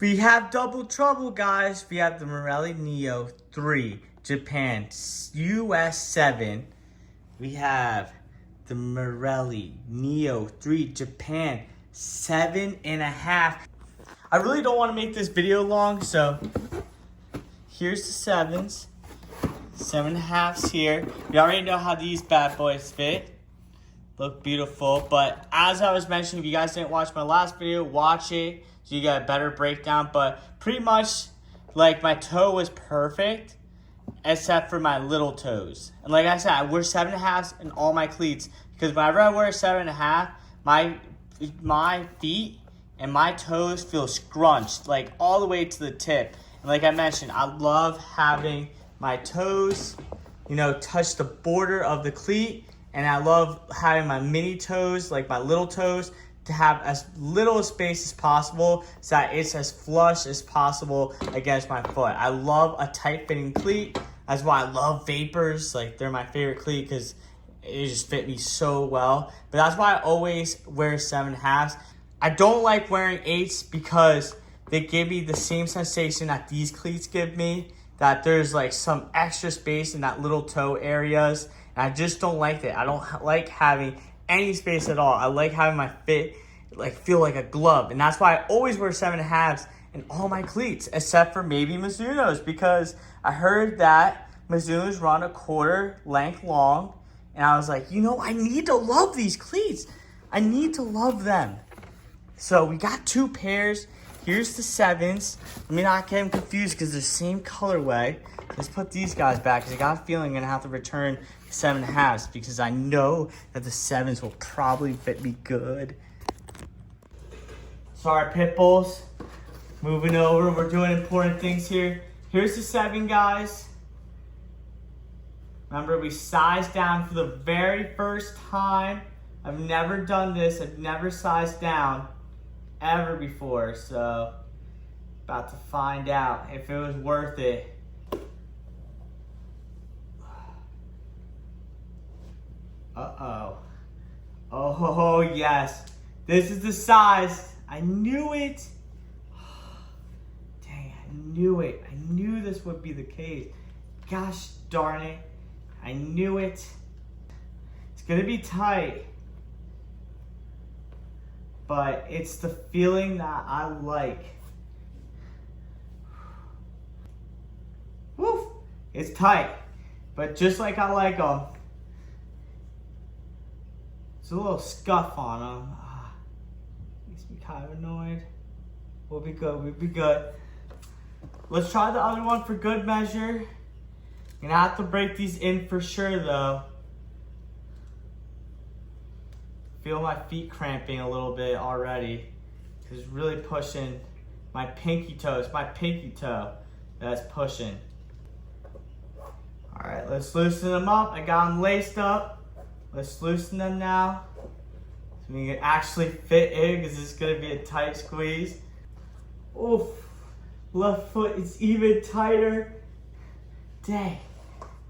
We have double trouble, guys. We have the Morelia Neo 3, Japan, US 7. We have the Morelia Neo 3, Japan, 7.5. I really don't want to make this video long, so here's the 7s. 7.5s here. We already know how these bad boys fit. Look beautiful. But as I was mentioning, if you guys didn't watch my last video, watch it so you get a better breakdown. But pretty much, like, my toe was perfect except for my little toes. And like I said, I wear 7.5s in all my cleats because whenever I wear 7.5, my feet and my toes feel scrunched, like all the way to the tip. And like I mentioned, I love having my toes, touch the border of the cleat. And I love having my mini toes, like my little toes, to have as little space as possible so that it's as flush as possible against my foot. I love a tight fitting cleat. That's why I love Vapors. Like, they're my favorite cleat because it just fit me so well. But that's why I always wear 7.5s. I don't like wearing 8s because they give me the same sensation that these cleats give me, that there's like some extra space in that little toe areas. And I just don't like it. I don't like having any space at all. I like having my fit feel like a glove. And that's why I always wear 7.5s in all my cleats, except for maybe Mizunos, because I heard that Mizunos run a quarter length long. And I was like, I need to love these cleats. I need to love them. So we got 2 pairs. Here's the 7s. Let me not get them confused because they're the same colorway. Let's put these guys back because I got a feeling I'm going to have to return 7.5s because I know that the 7s will probably fit me good. Sorry, pit bulls. Moving over. We're doing important things here. Here's the 7, guys. Remember, we sized down for the very first time. I've never done this. I've never sized down ever before. So, about to find out if it was worth it. Uh-oh. Oh, yes. This is the size. I knew it. Dang, I knew it. I knew this would be the case. Gosh darn it. I knew it. It's going to be tight. But it's the feeling that I like. Woof. It's tight. But just like I like them. It's a little scuff on them. Makes me kind of annoyed. We'll be good. We'll be good. Let's try the other one for good measure. Gonna have to break these in for sure, though. Feel my feet cramping a little bit already. Because it's really pushing my pinky toe. It's my pinky toe that's pushing. Alright, let's loosen them up. I got them laced up. Let's loosen them now. So we can actually fit in because it's going to be a tight squeeze. Oof. Left foot is even tighter. Dang.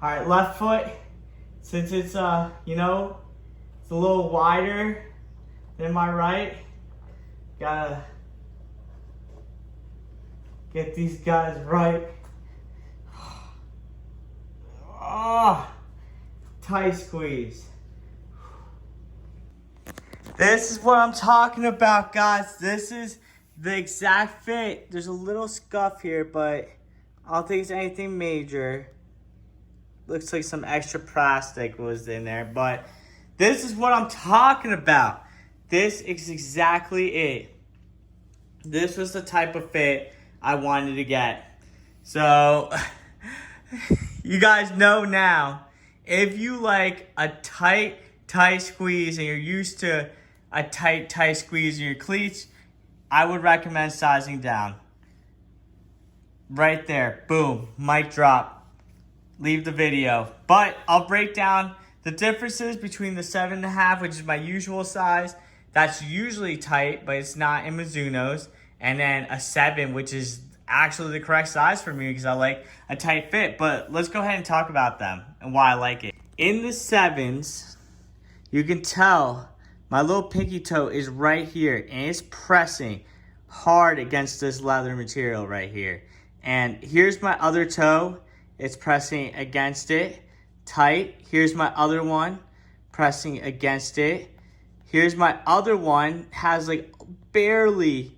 Alright, left foot. Since it's, it's a little wider than my right. Gotta get these guys right. Ah, tight squeeze. This is what I'm talking about, guys. This is the exact fit. There's a little scuff here, but I don't think it's anything major. Looks like some extra plastic was in there, but this is what I'm talking about. This is exactly it. This was the type of fit I wanted to get. So, you guys know now, if you like a tight squeeze and you're used to a tight squeeze in your cleats, I would recommend sizing down. Right there. Boom. Mic drop. Leave the video. But I'll break down the differences between the 7.5, which is my usual size. That's usually tight, but it's not in Mizuno's. And then a 7, which is actually the correct size for me because I like a tight fit. But let's go ahead and talk about them and why I like it. In the 7s, you can tell my little pinky toe is right here and it's pressing hard against this leather material right here. And here's my other toe. It's pressing against it tight. Here's my other one pressing against it. Here's my other one, has like barely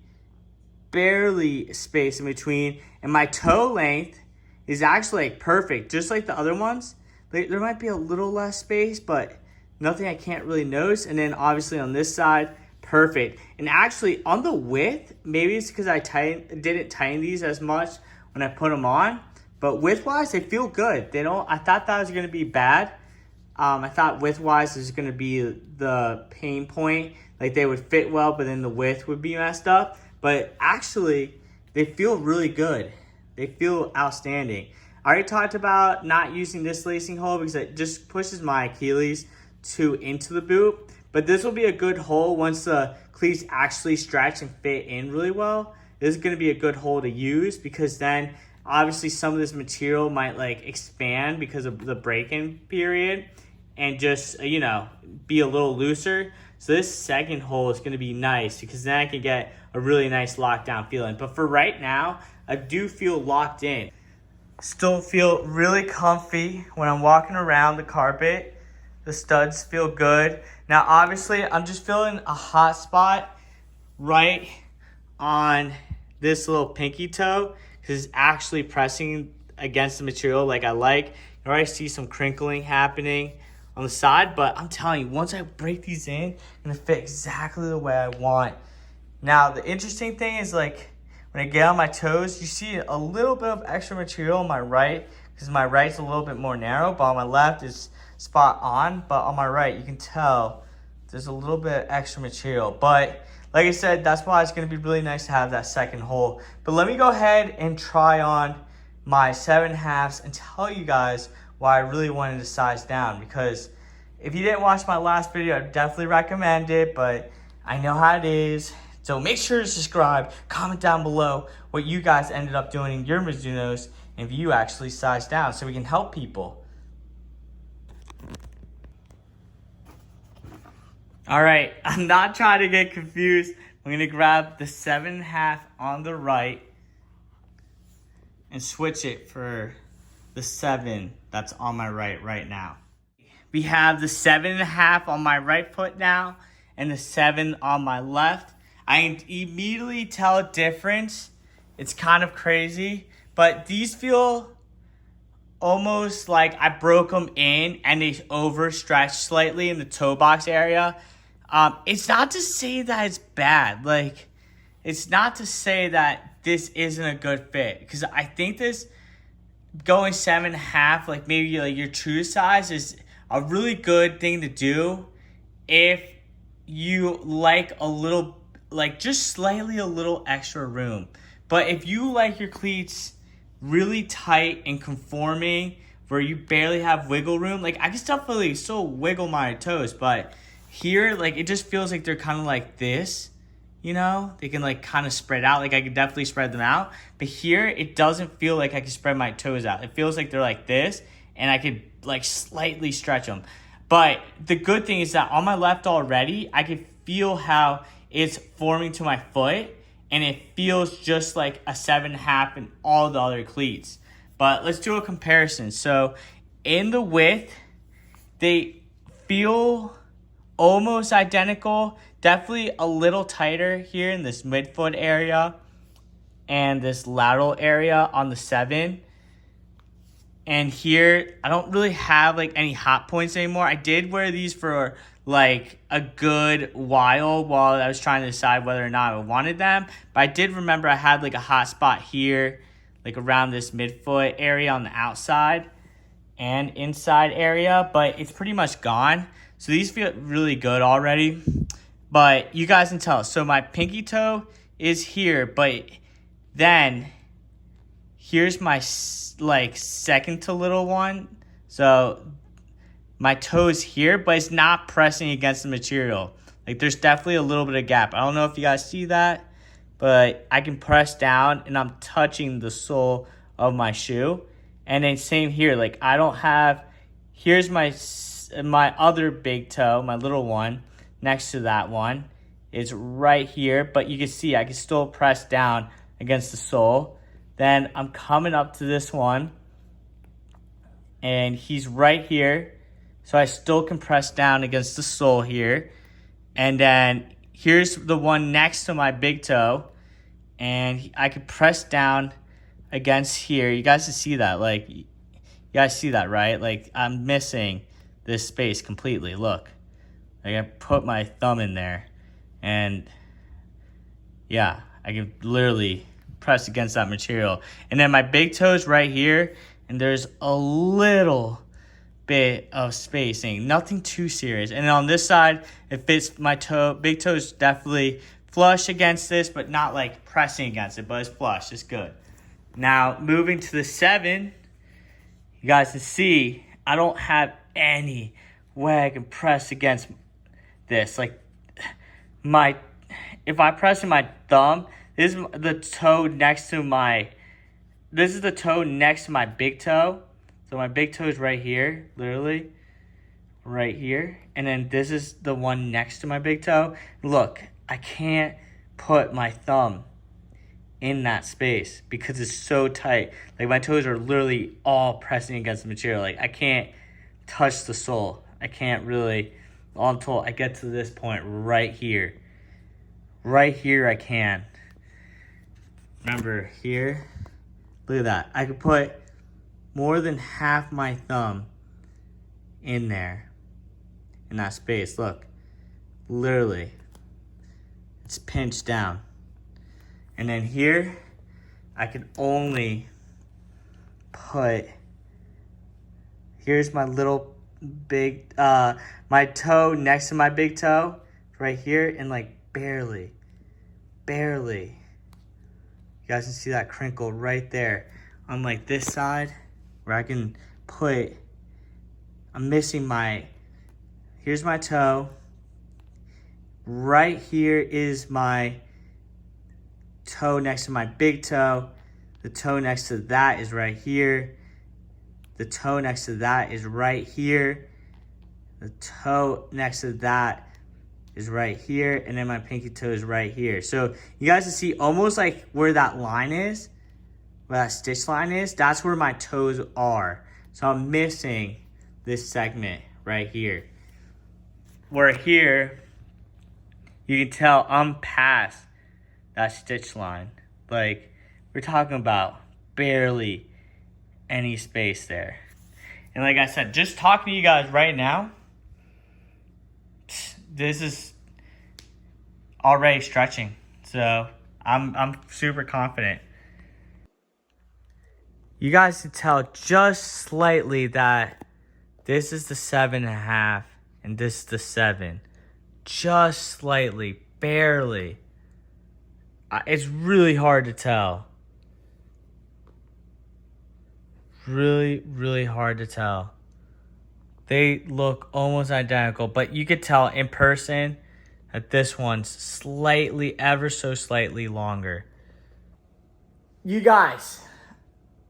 space in between. And my toe length is actually like perfect, just like the other ones. There might be a little less space, but nothing I can't really notice. And then obviously on this side, perfect. And actually on the width, maybe it's because I didn't tighten these as much when I put them on, but width-wise, they feel good. I thought that was gonna be bad. I thought width-wise is gonna be the pain point. Like they would fit well, but then the width would be messed up. But actually, they feel really good. They feel outstanding. I already talked about not using this lacing hole because it just pushes my Achilles into the boot. But this will be a good hole once the cleats actually stretch and fit in really well. This is gonna be a good hole to use because then obviously some of this material might like expand because of the break-in period and just, you know, be a little looser. So this second hole is gonna be nice because then I can get a really nice lockdown feeling. But for right now, I do feel locked in. Still feel really comfy when I'm walking around the carpet. The studs feel good. Now, obviously, I'm just feeling a hot spot right on this little pinky toe because it's actually pressing against the material like I like. You already see some crinkling happening on the side, but I'm telling you, once I break these in, it's gonna fit exactly the way I want. Now, the interesting thing is like when I get on my toes, you see a little bit of extra material on my right because my right's a little bit more narrow, but on my left is spot on. But on my right, you can tell there's a little bit of extra material. But like I said, that's why it's going to be really nice to have that second hole. But let me go ahead and try on my 7/2 and tell you guys why I really wanted to size down. Because if you didn't watch my last video, I definitely recommend it, but I know how it is. So make sure to subscribe, comment down below what you guys ended up doing in your Mizunos and if you actually sized down so we can help people. All right, I'm not trying to get confused. I'm gonna grab the 7/2 on the right and switch it for the 7 that's on my right now. We have the 7.5 on my right foot now and the 7 on my left. I can immediately tell a difference. It's kind of crazy, but these feel almost like I broke them in and they overstretched slightly in the toe box area. It's not to say that it's bad. Like, it's not to say that this isn't a good fit. Because I think this going 7.5, like maybe like your true size, is a really good thing to do if you like a little, like just slightly a little extra room. But if you like your cleats really tight and conforming where you barely have wiggle room, like I can still wiggle my toes, but here, like, it just feels like they're kind of like this, you know? They can, like, kind of spread out. Like, I could definitely spread them out. But here, it doesn't feel like I can spread my toes out. It feels like they're like this, and I could, like, slightly stretch them. But the good thing is that on my left already, I can feel how it's forming to my foot, and it feels just like a 7.5 in all the other cleats. But let's do a comparison. So, in the width, they feel almost identical, definitely a little tighter here in this midfoot area and this lateral area on the 7. And here, I don't really have like any hot points anymore. I did wear these for like a good while I was trying to decide whether or not I wanted them. But I did remember I had like a hot spot here, like around this midfoot area on the outside and inside area, but it's pretty much gone. So these feel really good already, but you guys can tell. So my pinky toe is here, but then here's my like second to little one. So my toe is here, but it's not pressing against the material. Like there's definitely a little bit of gap. I don't know if you guys see that, but I can press down and I'm touching the sole of my shoe. And then same here, like I don't have, here's my other big toe, my little one, next to that one. is right here, but you can see I can still press down against the sole. Then I'm coming up to this one, and he's right here. So I still can press down against the sole here. And then here's the one next to my big toe, and I can press down against here. You guys can see that, like, you guys see that, right? Like, I'm missing this space completely. Look, I can put my thumb in there, and yeah, I can literally press against that material. And then my big toe is right here, and there's a little bit of spacing, nothing too serious. And on this side, it fits my toe. Big toe is definitely flush against this, but not like pressing against it, but it's flush. It's good. Now, moving to the 7, you guys can see I don't have any way I can press against this. Like, if I press in my thumb, this is the toe next to my big toe. So my big toe is right here, literally right here. And then this is the one next to my big toe. Look, I can't put my thumb in that space because it's so tight. Like, my toes are literally all pressing against the material. Like, I can't touch the sole. I can't really, until I get to this point right here. Right here I can. Remember here, look at that. I could put more than half my thumb in there, in that space. Look, literally, it's pinched down. And then here, I can only put, here's my little big, my toe next to my big toe, right here, and like barely. You guys can see that crinkle right there. On like this side, where I can put, I'm missing here's my toe. Right here is my toe next to my big toe. The toe next to that is right here. The toe next to that is right here. The toe next to that is right here. And then my pinky toe is right here. So you guys can see almost like where that line is, where that stitch line is, that's where my toes are. So I'm missing this segment right here. Where here, you can tell I'm past that stitch line. Like, we're talking about barely any space there. And like I said, just talking to you guys right now, this is already stretching. So I'm super confident. You guys can tell just slightly that this is the 7.5 and this is the 7. Just slightly, barely. It's really hard to tell. Really, really hard to tell. They look almost identical, but you could tell in person that this one's slightly, ever so slightly longer. You guys,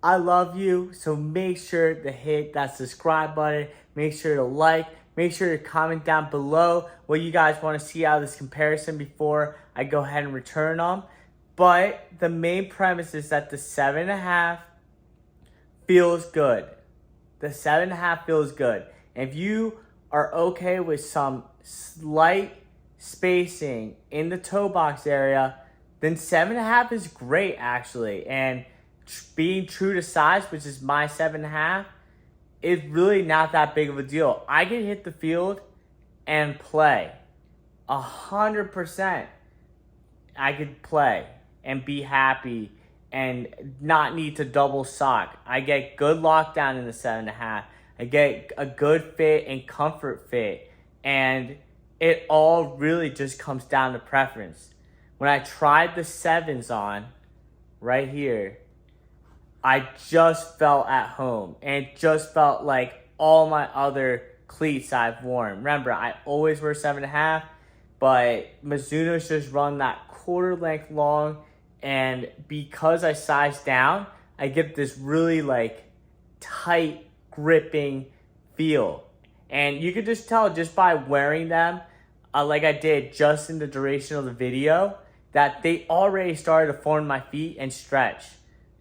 I love you, so make sure to hit that subscribe button. Make sure to like. Make sure to comment down below what you guys want to see out of this comparison before I go ahead and return them. But the main premise is that the 7.5 feels good. The 7.5 feels good. If you are okay with some slight spacing in the toe box area, then 7.5 is great actually. And being true to size, which is my 7.5, is really not that big of a deal. I can hit the field and play 100%. I could play and be happy and not need to double sock. I get good lockdown in the 7.5. I get a good fit and comfort fit. And it all really just comes down to preference. When I tried the 7s on right here, I just felt at home. And it just felt like all my other cleats I've worn. Remember, I always wear 7.5, but Mizuno's just run that quarter length long. And because I size down, I get this really like tight gripping feel. And you can just tell just by wearing them like I did just in the duration of the video, that they already started to form my feet and stretch.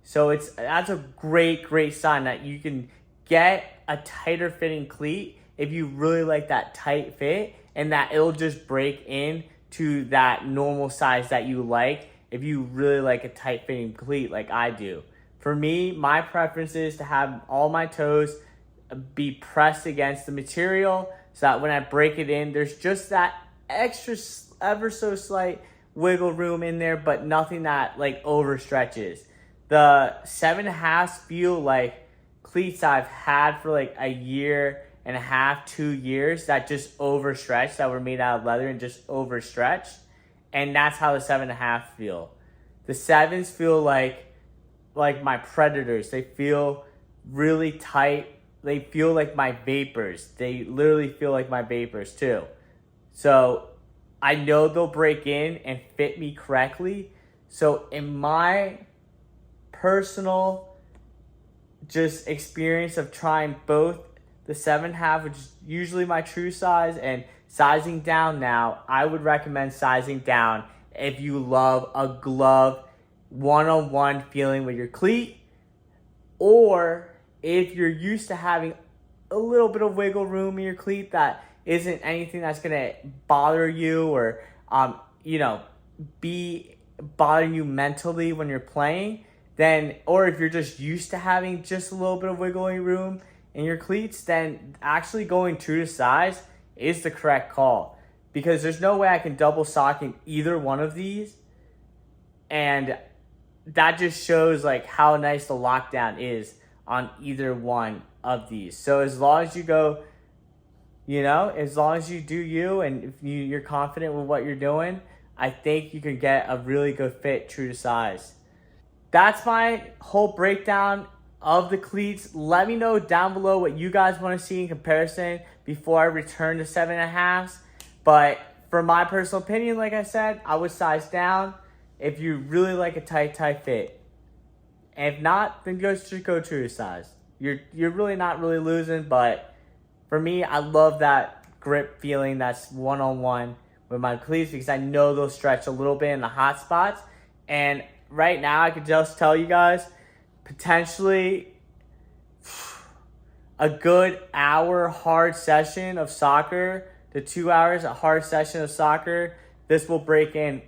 So that's a great sign that you can get a tighter fitting cleat if you really like that tight fit, and that it'll just break in to that normal size that you like if you really like a tight fitting cleat like I do. For me, my preference is to have all my toes be pressed against the material so that when I break it in, there's just that extra ever so slight wiggle room in there, but nothing that like overstretches. The 7.5s feel like cleats I've had for like a year and a half, 2 years that just overstretched, that were made out of leather and just overstretched. And that's how the 7.5 feel. The 7s feel like my Predators. They feel really tight. They feel like my Vapors. They literally feel like my Vapors too. So I know they'll break in and fit me correctly. So in my personal just experience of trying both the 7.5, which is usually my true size, and sizing down now, I would recommend sizing down if you love a glove one-on-one feeling with your cleat, or if you're used to having a little bit of wiggle room in your cleat that isn't anything that's gonna bother you or be bothering you mentally when you're playing, then, or if you're just used to having just a little bit of wiggling room in your cleats, then actually going true to size is the correct call, because there's no way I can double sock in either one of these, and that just shows like how nice the lockdown is on either one of these. So as long as you go, as long as you do you, and if you're confident with what you're doing, I think you can get a really good fit true to size. That's my whole breakdown of the cleats. Let me know down below what you guys want to see in comparison before I return to 7.5s. But for my personal opinion, like I said, I would size down if you really like a tight fit. And if not, then just go true to size. You're really not really losing, but for me, I love that grip feeling that's one-on-one with my cleats, because I know they'll stretch a little bit in the hot spots. And right now, I could just tell you guys, potentially a good hour hard session of soccer to 2 hours a hard session of soccer, this will break in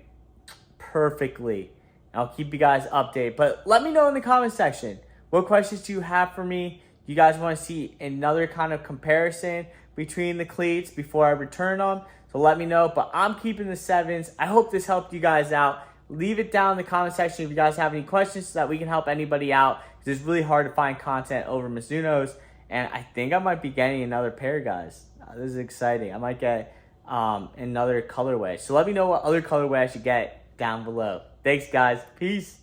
perfectly. I'll keep you guys updated. But let me know in the comment section, what questions do you have for me? You guys want to see another kind of comparison between the cleats before I return them? So let me know. But I'm keeping the 7s. I hope this helped you guys out. Leave it down in the comment section if you guys have any questions so that we can help anybody out. It's really hard to find content over Mizunos. And I think I might be getting another pair, guys. This is exciting. I might get another colorway. So let me know what other colorway I should get down below. Thanks, guys. Peace.